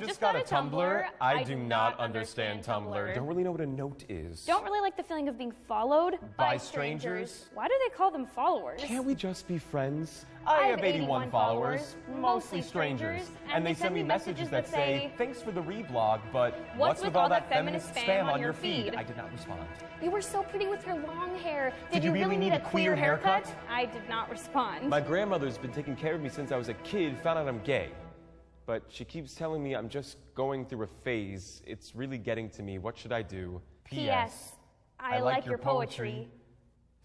just got a Tumblr. I do not understand Tumblr. Don't really know what a note is. Don't really like the feeling of being followed By strangers. Why do they call them followers? Can't we just be friends? I have 81 followers, mostly strangers, and they send me messages that say, thanks for the reblog, but what's with all that feminist spam on your feed? I did not respond. You were so pretty with your long hair. Did you really need a queer haircut? I did not respond. My grandmother's been taking care of me since I was a kid, found out I'm gay. But she keeps telling me I'm just going through a phase. It's really getting to me. What should I do? P.S. I like your poetry.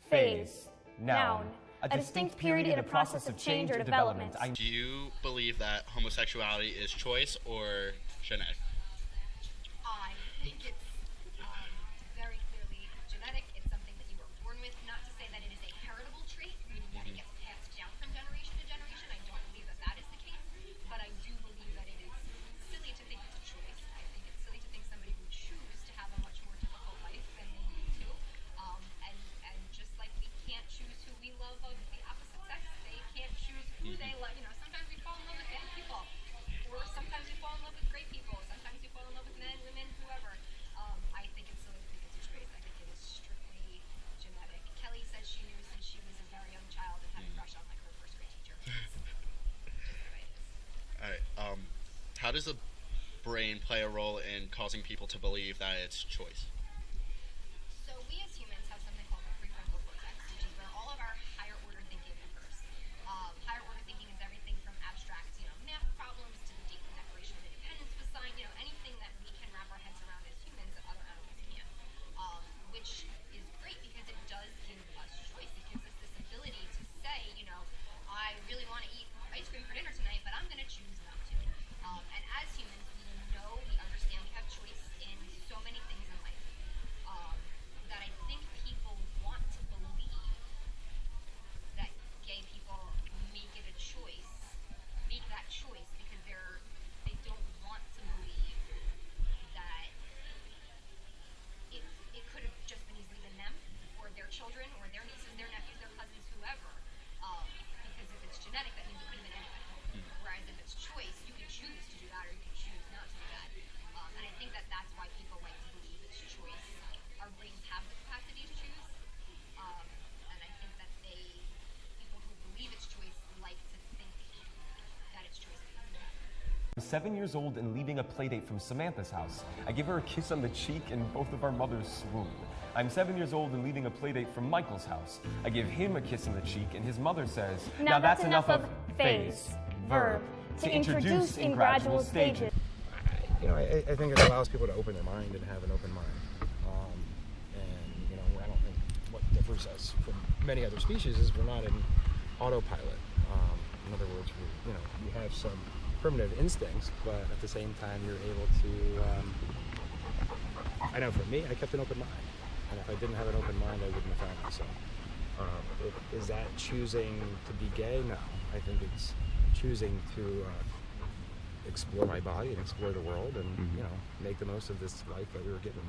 Phase. Noun. A distinct period in a process of change or development. Do you believe that homosexuality is choice or genetic? I think it's very clearly genetic. It's something that you were born with. Not to say that it is a heritable trait, meaning that it gets passed down from generation to generation. I don't believe that that is the case. But I do believe that it is silly to think it's a choice. I think it's silly to think somebody would choose to have a much more difficult life than they need to. And just like we can't choose who we love of the opposite sex, they can't choose who they love. You know, sometimes we fall in love with bad people, or sometimes we fall in love with great people. Sometimes we fall in love with men, women, whoever. I think it's silly to think it's a choice. I think it is strictly genetic. Kelly said she knew since she was a very young child and had a crush on like her first grade teacher. It's just the way it is. All right. How does the brain play a role in causing people to believe that it's choice? So we as humans have something called the prefrontal cortex, which is where all of our higher order thinking occurs. Higher order thinking is everything from abstract, math problems to the date the Declaration of Independence was signed, anything that we can wrap our heads around as humans that other animals can't. Which is great because it does give us choice. It gives us this ability to say, I really want to eat ice cream for dinner tonight, but I'm going to choose not to. And as humans, we understand we have choice in so many things in life. That I think people want to believe that gay people make it a choice, make that choice because they don't want to believe that it could have just been easily been them or their children or their nieces, their nephews, their cousins, whoever. Because if it's genetic, that means it could have been anybody. Whereas if it's choice, you can choose to do that or you can choose not to do that. And I think that that's why people like to believe it's choice. Our brains have the capacity to choose. And I think that people who believe it's choice like to think that it's choice. I'm 7 years old and leaving a playdate from Samantha's house. I give her a kiss on the cheek and both of our mothers swoon. I'm 7 years old and leaving a playdate from Michael's house. I give him a kiss on the cheek and his mother says, now that's enough of phase, verb, to introduce in gradual stages. I think it allows people to open their mind and have an open mind. I don't think what differs us from many other species is we're not in autopilot. In other words, you have some primitive instincts, but at the same time, you're able to. I know for me, I kept an open mind, and if I didn't have an open mind, I wouldn't have found myself. Is that choosing to be gay? No, I think it's choosing to explore my body and explore the world, and make the most of this life that we were given.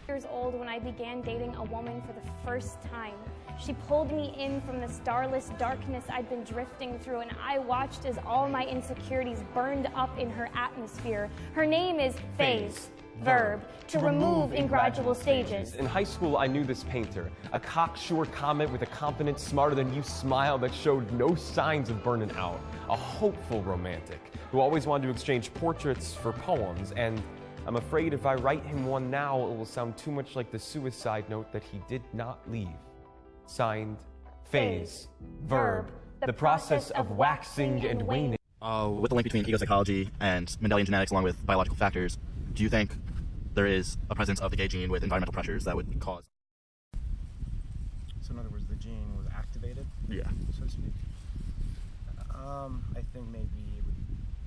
Years old when I began dating a woman for the first time. She pulled me in from the starless darkness I'd been drifting through, and I watched as all my insecurities burned up in her atmosphere. Her name is phase, verb, to remove in gradual stages. In high school, I knew this painter, a cocksure comet with a confident, smarter-than-you smile that showed no signs of burning out, a hopeful romantic who always wanted to exchange portraits for poems, and I'm afraid if I write him one now, it will sound too much like the suicide note that he did not leave. Signed, phase, verb, the process of waxing and waning. With the link between ego psychology and Mendelian genetics along with biological factors, do you think there is a presence of the gay gene with environmental pressures that would cause? So in other words, the gene was activated? Yeah. So to speak? I think maybe it would,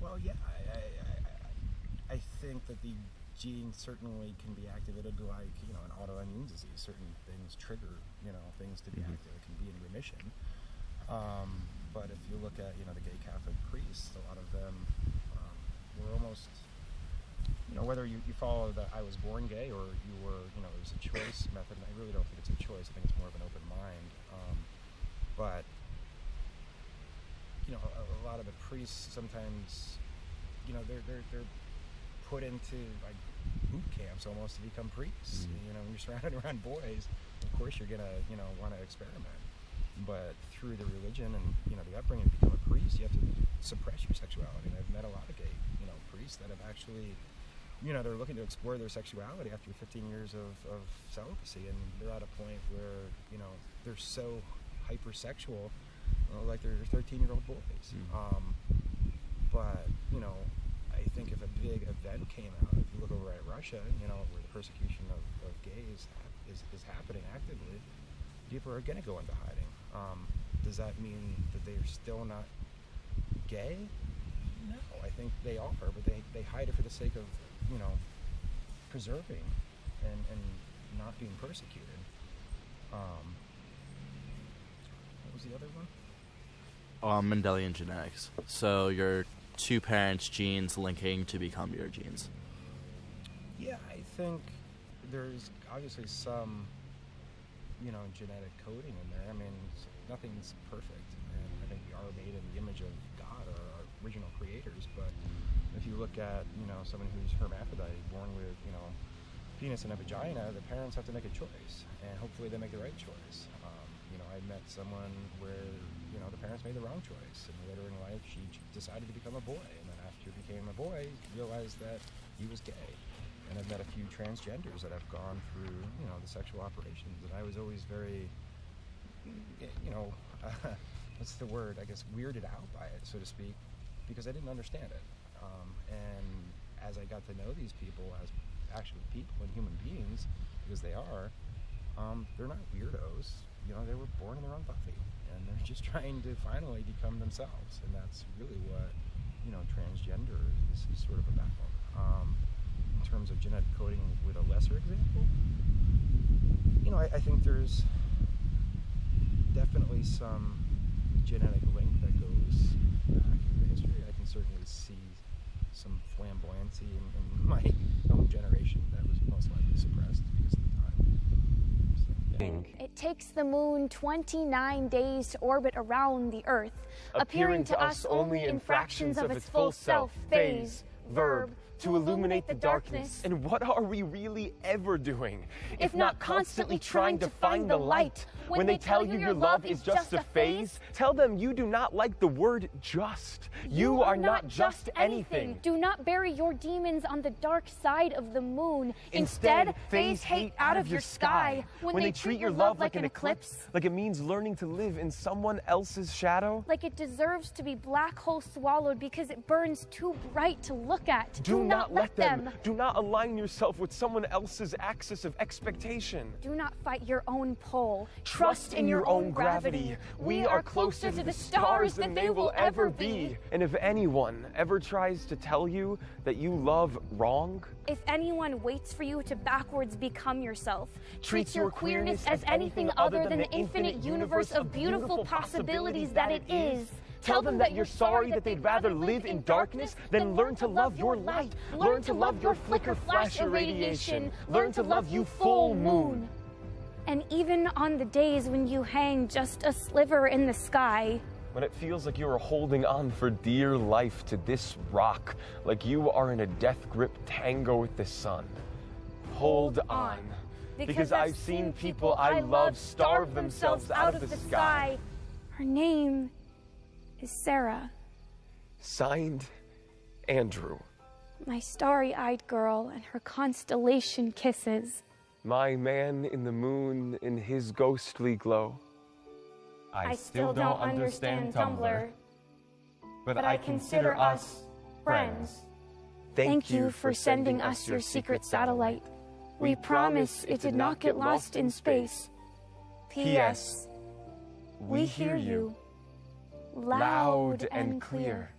well, yeah, I think that the gene certainly can be activated like, an autoimmune disease. Certain things trigger, things to be active. It can be in remission. But if you look at, the gay Catholic priests, a lot of them were almost, whether you follow the I was born gay or you were, it was a choice method, and I really don't think it's a choice. I think it's more of an open mind. But, a lot of the priests sometimes, they're put into like boot camps almost to become priests. You know, when you're surrounded around boys, of course you're gonna, you know, want to experiment. But through the religion and, you know, the upbringing to become a priest, you have to suppress your sexuality. And I've met a lot of gay, you know, priests that have actually, you know, they're looking to explore their sexuality after 15 years of celibacy, and they're at a point where, you know, they're so hypersexual, like they're 13-year-old boys. But, you know, I think if a big event came out, if you look over at Russia, you know, where the persecution of gays is happening actively, people are going to go into hiding. Does that mean that they're still not gay? No, I think they are, but they hide it for the sake of, you know, preserving and not being persecuted. What was the other one? Mendelian genetics. So your two parents' genes linking to become your genes. Yeah, I think there's obviously some, you know, genetic coding in there. I mean, nothing's perfect, and I think we are made in the image of God, or our original creators. But if you look at, you know, someone who's hermaphrodite, born with, you know, penis and a vagina, the parents have to make a choice, and hopefully they make the right choice. You know, I met someone where, you know, the parents made the wrong choice, and later in life she decided to become a boy, and then after he became a boy, realized that he was gay. And I've met a few transgenders that have gone through, you know, the sexual operations, and I was always very, you know, what's the word, I guess, weirded out by it, so to speak, because I didn't understand it. And as I got to know these people as actual people and human beings, because they are, they're not weirdos. You know, they were born in their own body, and they're just trying to finally become themselves, and that's really what, you know, transgender is sort of about. In terms of genetic coding with a lesser example, you know, I think there's definitely some genetic link that goes back into history. I can certainly see some flamboyancy in my own generation that was most likely suppressed because of the time. So. It takes the moon 29 days to orbit around the Earth, appearing to us only in fractions of its full self, phase, verb, to illuminate the darkness. And what are we really ever doing, if not constantly trying to find the light? When they tell you your love is just a phase, tell them you do not like the word just. You are not just anything. Do not bury your demons on the dark side of the moon. Instead, phase hate out of your sky. When they treat your love like an eclipse, like it means learning to live in someone else's shadow, like it deserves to be black hole swallowed because it burns too bright to look at. Do not let them. Do not align yourself with someone else's axis of expectation. Do not fight your own pole. Trust in your own gravity. We are closer to the stars than they will ever be. And if anyone ever tries to tell you that you love wrong, if anyone waits for you to backwards become yourself, treats your queerness as anything other than the infinite universe of beautiful possibilities that it is, tell them that you're sorry that they'd rather live in darkness than learn to love your light. Learn to love your flicker flash irradiation. Learn to love you full moon. And even on the days when you hang just a sliver in the sky, when it feels like you are holding on for dear life to this rock, like you are in a death-grip tango with the sun, hold on. Because I've seen people I love starve themselves out of the sky. Her name is Sarah. Signed, Andrew. My starry-eyed girl and her constellation kisses. My man in the moon in his ghostly glow. I still don't understand Tumblr, but I consider us friends. Thank you for sending us your secret satellite. We promise it did not get lost in space. P.S. We hear you. Loud and clear.